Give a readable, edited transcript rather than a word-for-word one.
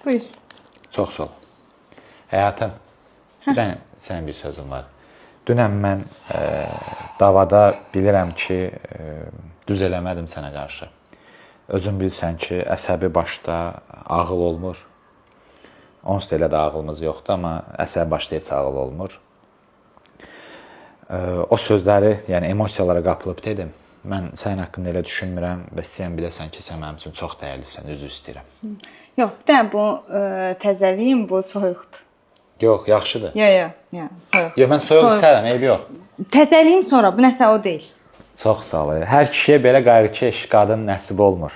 Buyur. Çox sağ ol. Həyatım, bir dənə sənin bir sözün var. Dünən mən davada bilirəm ki, düz eləmədim sənə qarşı. Özün bilsən ki, əsəbi başda ağıl olmur. Onsuz da elə də ağılımız yoxdur, amma əsəbi başda heç ağıl olmur. O sözləri, yəni emosiyalara qapılıb dedim. Mən sənin haqqında elə düşünmürəm və istəyirəm biləsən ki, sən mənim üçün çox dəyərlisən, üzr istəyirəm. Yox, bir dənə bu təzəliyim, bu soyuqdur. Yox, yaxşıdır. Yox, soyuq. Yox, mən soyuq içərəm, eybi yox. Təzəliyim sonra, bu nəsə o deyil. Çox sağ ol. Hər kişiyə belə qayğıkeş qadın nəsib olmur.